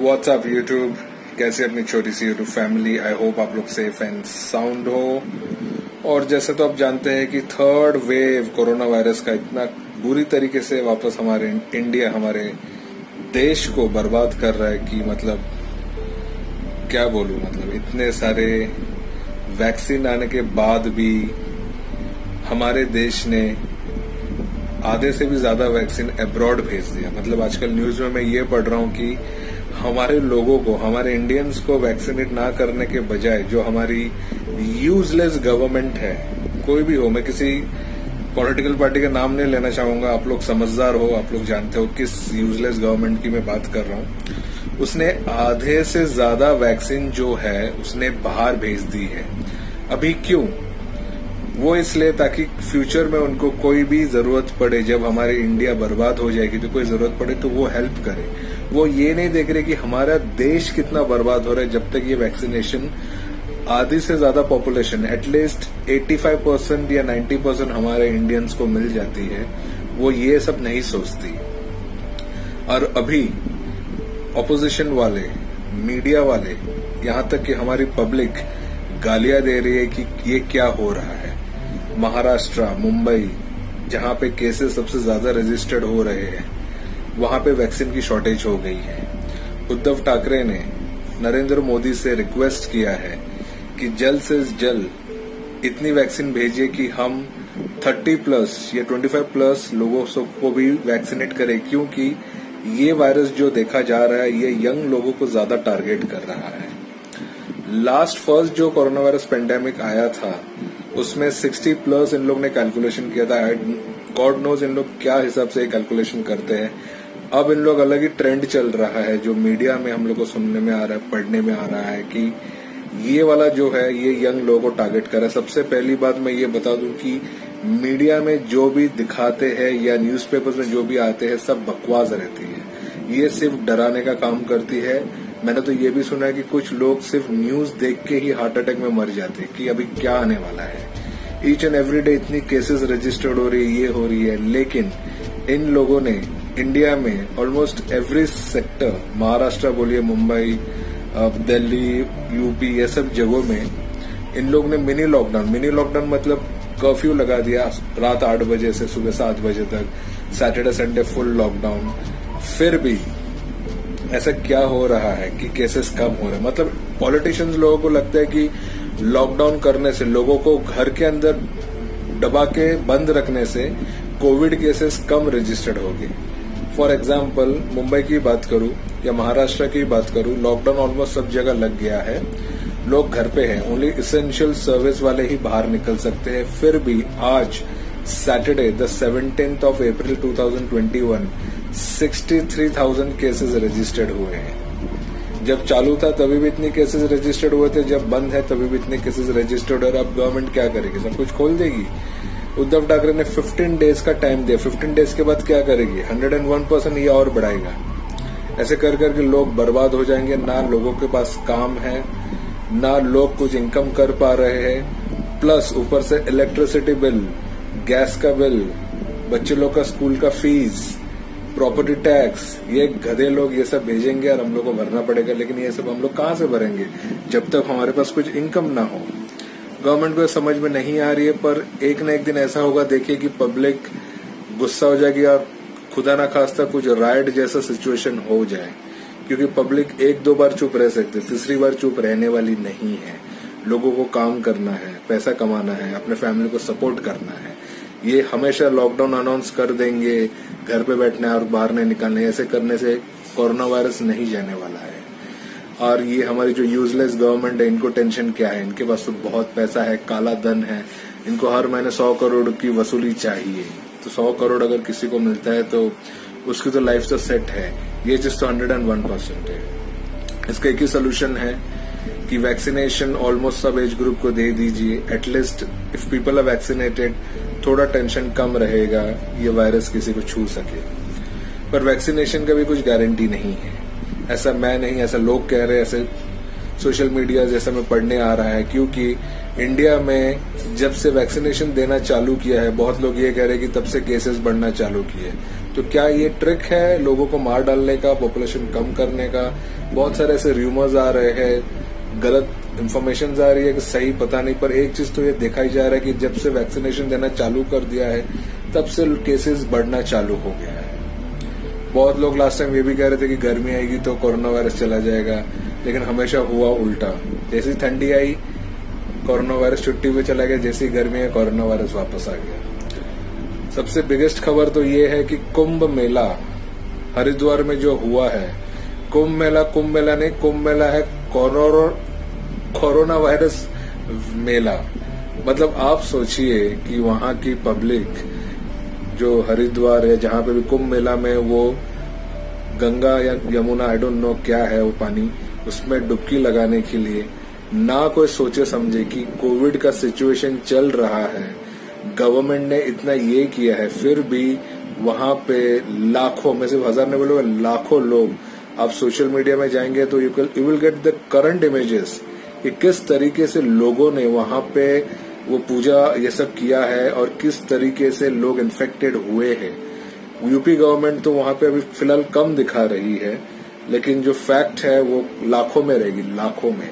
WhatsApp YouTube, कैसे अपनी छोटी सी यूट्यूब फैमिली। आई होप आप लोग सेफ एंड साउंड हो। और जैसे तो आप जानते हैं कि थर्ड वेव कोरोना वायरस का इतना बुरी तरीके से वापस हमारे इंडिया, हमारे देश को बर्बाद कर रहा है कि मतलब क्या बोलूं। मतलब इतने सारे वैक्सीन आने के बाद भी हमारे देश ने आधे से भी ज्यादा वैक्सीन अब्रॉड भेज दिया। मतलब आजकल न्यूज में मैं ये पढ़ रहा हूं कि हमारे लोगों को, हमारे इंडियंस को वैक्सीनेट ना करने के बजाय जो हमारी यूजलेस गवर्नमेंट है, कोई भी हो, मैं किसी पॉलिटिकल पार्टी का नाम नहीं लेना चाहूंगा, आप लोग समझदार हो, आप लोग जानते हो किस यूजलेस गवर्नमेंट की मैं बात कर रहा हूं। उसने आधे से ज्यादा वैक्सीन जो है उसने बाहर भेज दी है। अभी क्यों? वो इसलिए ताकि फ्यूचर में उनको कोई भी जरूरत पड़े, जब हमारी इंडिया बर्बाद हो जाएगी तो कोई जरूरत पड़े तो वो हेल्प करे। वो ये नहीं देख रहे कि हमारा देश कितना बर्बाद हो रहा है। जब तक ये वैक्सीनेशन आधी से ज्यादा पॉपुलेशन, एटलीस्ट 85% या 90% हमारे इंडियंस को मिल जाती है, वो ये सब नहीं सोचती। और अभी ऑपोजिशन वाले, मीडिया वाले, यहां तक कि हमारी पब्लिक गालियां दे रही है कि ये क्या हो रहा है। महाराष्ट्र, मुंबई, जहां पे केसेस सबसे ज्यादा रजिस्टर्ड हो रहे हैं, वहां पे वैक्सीन की शॉर्टेज हो गई है। उद्धव ठाकरे ने नरेंद्र मोदी से रिक्वेस्ट किया है कि जल्द से जल्द इतनी वैक्सीन भेजिए कि हम 30+ या 25+ लोगों को भी वैक्सीनेट करें, क्योंकि ये वायरस जो देखा जा रहा है ये यंग लोगों को ज्यादा टारगेट कर रहा है। फर्स्ट जो कोरोना वायरस पेंडेमिक आया था उसमें 60+ इन लोग ने कैलकुलेशन किया था। गॉड नोज इन लोग क्या हिसाब से कैलकुलेशन करते हैं। अब इन लोग अलग ही ट्रेंड चल रहा है जो मीडिया में हम लोग को सुनने में आ रहा है, पढ़ने में आ रहा है कि ये वाला जो है ये यंग लोगों को टारगेट कर रहा है। सबसे पहली बात मैं ये बता दूं कि मीडिया में जो भी दिखाते हैं या न्यूज़पेपर्स में जो भी आते हैं सब बकवास रहती है। ये सिर्फ डराने का काम करती है। मैंने तो ये भी सुना है कि कुछ लोग सिर्फ न्यूज देख के ही हार्ट अटैक में मर जाते हैं कि अभी क्या आने वाला है। ईच एंड एवरी डे इतनी केसेस रजिस्टर्ड हो रही है, ये हो रही है, लेकिन इन लोगों ने इंडिया में ऑलमोस्ट एवरी सेक्टर, महाराष्ट्र बोलिए, मुंबई, दिल्ली, यूपी, ये सब जगहों में इन लोग ने मिनी लॉकडाउन मतलब कर्फ्यू लगा दिया रात 8 बजे से सुबह 7 बजे तक, सैटरडे संडे फुल लॉकडाउन। फिर भी ऐसा क्या हो रहा है कि केसेस कम हो रहे हैं। मतलब पॉलिटिशियंस लोगों को लगता है कि लॉकडाउन करने से, लोगों को घर के अंदर दबा के बंद रखने से कोविड केसेस कम रजिस्टर्ड होगी। फॉर एग्जाम्पल मुंबई की बात करूं या महाराष्ट्र की बात करूं, लॉकडाउन ऑलमोस्ट सब जगह लग गया है, लोग घर पे हैं, ओनली इसेंशियल सर्विस वाले ही बाहर निकल सकते हैं। फिर भी आज Saturday the 17th of April 2021 63,000 cases registered हुए हैं। जब चालू था तभी भी इतने केसेस रजिस्टर्ड हुए थे, जब बंद है तभी भी इतने केसेस रजिस्टर्ड। और अब गवर्नमेंट क्या करेगी? सब कुछ खोल देगी। उद्धव ठाकरे ने 15 डेज का टाइम दिया। 15 डेज के बाद क्या करेगी? 101% ये और बढ़ाएगा। ऐसे कर करके लोग बर्बाद हो जाएंगे। ना लोगों के पास काम है, ना लोग कुछ इनकम कर पा रहे हैं, प्लस ऊपर से इलेक्ट्रिसिटी बिल, गैस का बिल, बच्चे लोग का स्कूल का फीस, प्रॉपर्टी टैक्स, ये गधे लोग ये सब भेजेंगे और हम लोग को भरना पड़ेगा। लेकिन ये सब हम लोग कहां से भरेंगे जब तक हमारे पास कुछ इनकम ना हो? गवर्नमेंट को समझ में नहीं आ रही है, पर एक न एक दिन ऐसा होगा, देखिए, कि पब्लिक गुस्सा हो जाएगी और खुदा ना खास्ता कुछ राइट जैसा सिचुएशन हो जाए। क्योंकि पब्लिक 1-2 बार चुप रह सकती है, तीसरी बार चुप रहने वाली नहीं है। लोगों को काम करना है, पैसा कमाना है, अपने फैमिली को सपोर्ट करना है। ये हमेशा लॉकडाउन अनाउंस कर देंगे, घर पे बैठना है और बाहर नहीं निकलना है, ऐसे करने से कोरोना वायरस नहीं जाने वाला है। और ये हमारी जो यूजलेस गवर्नमेंट है, इनको टेंशन क्या है? इनके पास तो बहुत पैसा है, काला धन है, इनको हर महीने 100 करोड़ की वसूली चाहिए। तो 100 करोड़ अगर किसी को मिलता है तो उसकी तो लाइफ तो सेट है। ये चीज तो 101% है। इसका एक ही सोल्यूशन है कि वैक्सीनेशन ऑलमोस्ट सब एज ग्रुप को दे दीजिए। At least if people are vaccinated, थोड़ा टेंशन कम रहेगा, ये वायरस किसी को छू सके। पर वैक्सीनेशन का भी कुछ गारंटी नहीं है। ऐसा मैं नहीं, ऐसा लोग कह रहे हैं, ऐसे सोशल मीडिया जैसा में पढ़ने आ रहा है, क्योंकि इंडिया में जब से वैक्सीनेशन देना चालू किया है, बहुत लोग ये कह रहे हैं कि तब से केसेस बढ़ना चालू किए। तो क्या ये ट्रिक है लोगों को मार डालने का, पॉपुलेशन कम करने का? बहुत सारे ऐसे र्यूमर्स आ रहे हैं, गलत इंफॉर्मेशन आ रही है कि सही पता नहीं, पर एक चीज तो ये देखा ही जा रहा है कि जब से वैक्सीनेशन देना चालू कर दिया है तब से केसेस बढ़ना चालू हो गया है। बहुत लोग लास्ट टाइम ये भी कह रहे थे कि गर्मी आएगी तो कोरोना वायरस चला जाएगा, लेकिन हमेशा हुआ उल्टा। जैसी ठंडी आई कोरोना वायरस छुट्टी पे चला गया, जैसी गर्मी है कोरोना वायरस वापस आ गया। सबसे बिगेस्ट खबर तो ये है कि कुंभ मेला हरिद्वार में जो हुआ है, कुंभ मेला नहीं, कुंभ मेला है कोरोना वायरस मेला। मतलब आप सोचिए कि वहां की पब्लिक जो हरिद्वार है, जहां पे भी कुंभ मेला में वो गंगा या यमुना, आई डोंट नो क्या है वो पानी, उसमें डुबकी लगाने के लिए ना कोई सोचे समझे कि कोविड का सिचुएशन चल रहा है, गवर्नमेंट ने इतना ये किया है, फिर भी वहां पे लाखों, मैं सिर्फ हजार नहीं बोलूंगा, लाखों लोग, आप सोशल मीडिया में जाएंगे तो you will get the current images कि किस तरीके से लोगों ने वहां पे वो पूजा ये सब किया है और किस तरीके से लोग इन्फेक्टेड हुए हैं। यूपी गवर्नमेंट तो वहां पे अभी फिलहाल कम दिखा रही है, लेकिन जो फैक्ट है वो लाखों में रहेगी, लाखों में।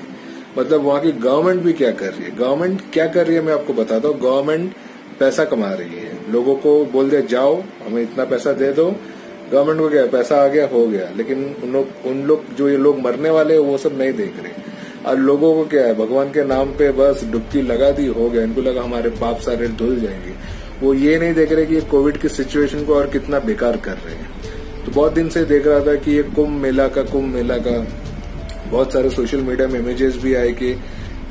मतलब वहां की गवर्नमेंट भी क्या कर रही है, गवर्नमेंट क्या कर रही है मैं आपको बताता हूँ। गवर्नमेंट पैसा कमा रही है, लोगों को बोल दे जाओ हमें इतना पैसा दे दो, गवर्नमेंट को क्या पैसा आ गया हो गया, लेकिन उन लोग जो ये लोग मरने वाले हैं वो सब नहीं देख रहे। और लोगों को क्या है, भगवान के नाम पे बस डुबकी लगा दी हो गया, इनको लगा हमारे पाप सारे धुल जाएंगे। वो ये नहीं देख रहे कि ये कोविड की सिचुएशन को और कितना बेकार कर रहे हैं। तो बहुत दिन से देख रहा था कि ये कुंभ मेला का बहुत सारे सोशल मीडिया में इमेजेस भी आए कि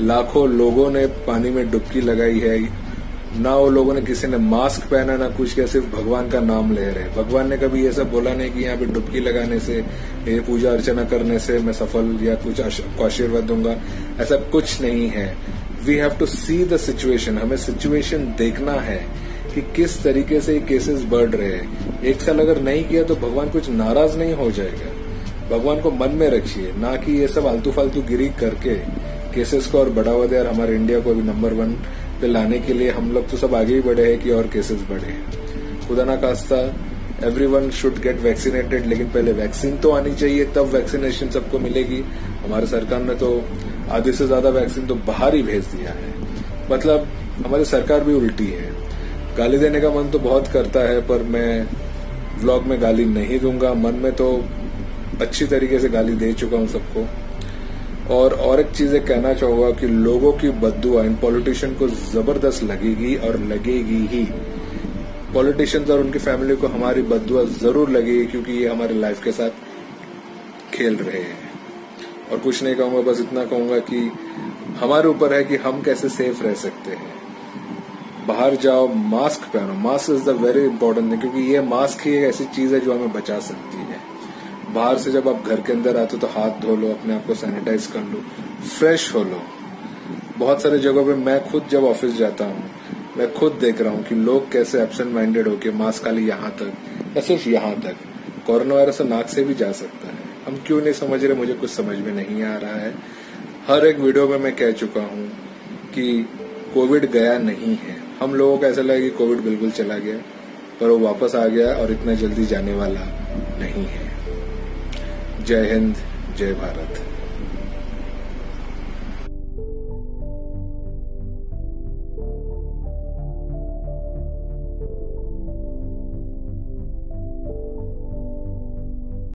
लाखों लोगों ने पानी में डुबकी लगाई है, ना वो लोगों ने किसी ने मास्क पहना ना कुछ, क्या सिर्फ भगवान का नाम ले रहे। भगवान ने कभी ये सब बोला नहीं कि यहाँ पे डुबकी लगाने से, ये पूजा अर्चना करने से मैं सफल या कुछ आशीर्वाद दूंगा, ऐसा कुछ नहीं है। We have to see the situation, हमें सिचुएशन देखना है कि किस तरीके से केसेस बढ़ रहे हैं। एक साल अगर नहीं किया तो भगवान कुछ नाराज नहीं हो जाएगा। भगवान को मन में रखिए, ना कि ये सब आलतू फालतू गिरी करके केसेस को और बढ़ावा दे। और हमारे इंडिया को अभी नंबर 1 पे लाने के लिए हम लोग तो सब आगे ही बढ़े हैं कि और केसेस बढ़े। खुदा ना खास्ता एवरीवन शुड गेट वैक्सीनेटेड, लेकिन पहले वैक्सीन तो आनी चाहिए, तब वैक्सीनेशन सबको मिलेगी। हमारे सरकार ने तो आधे से ज्यादा वैक्सीन तो बाहर ही भेज दिया है। मतलब हमारी सरकार भी उल्टी है। गाली देने का मन तो बहुत करता है, पर मैं व्लॉग में गाली नहीं दूंगा। मन में तो अच्छी तरीके से गाली दे चुका हूं सबको। और एक चीज कहना चाहूंगा कि लोगों की बद्दुआ इन पॉलिटिशियन को जबरदस्त लगेगी और लगेगी ही। पॉलिटिशियंस और उनकी फैमिली को हमारी बद्दुआ जरूर लगेगी, क्योंकि ये हमारे लाइफ के साथ खेल रहे हैं। और कुछ नहीं कहूंगा, बस इतना कहूंगा कि हमारे ऊपर है कि हम कैसे सेफ रह सकते हैं। बाहर जाओ, मास्क पहनो, mask is the very important thing, क्योंकि ये मास्क ही एक ऐसी चीज है जो हमें बचा सकती है। बाहर से जब आप घर के अंदर आते हो तो हाथ धो लो, अपने आप को सैनिटाइज कर लो, फ्रेश हो लो। बहुत सारे जगहों पे मैं खुद जब ऑफिस जाता हूँ, मैं खुद देख रहा हूँ कि लोग कैसे एब्सेंट माइंडेड होके मास्क खाली यहाँ तक या सिर्फ यहाँ तक। कोरोना वायरस तो नाक से भी जा सकता है, हम क्यों नहीं समझ रहे, मुझे कुछ समझ में नहीं आ रहा है। हर एक वीडियो में मैं कह चुका हूँ कि कोविड गया नहीं है। हम लोगों को ऐसा लगा कि कोविड बिल्कुल चला गया, पर वो वापस आ गया और इतना जल्दी जाने वाला नहीं है। जय हिंद, जय भारत।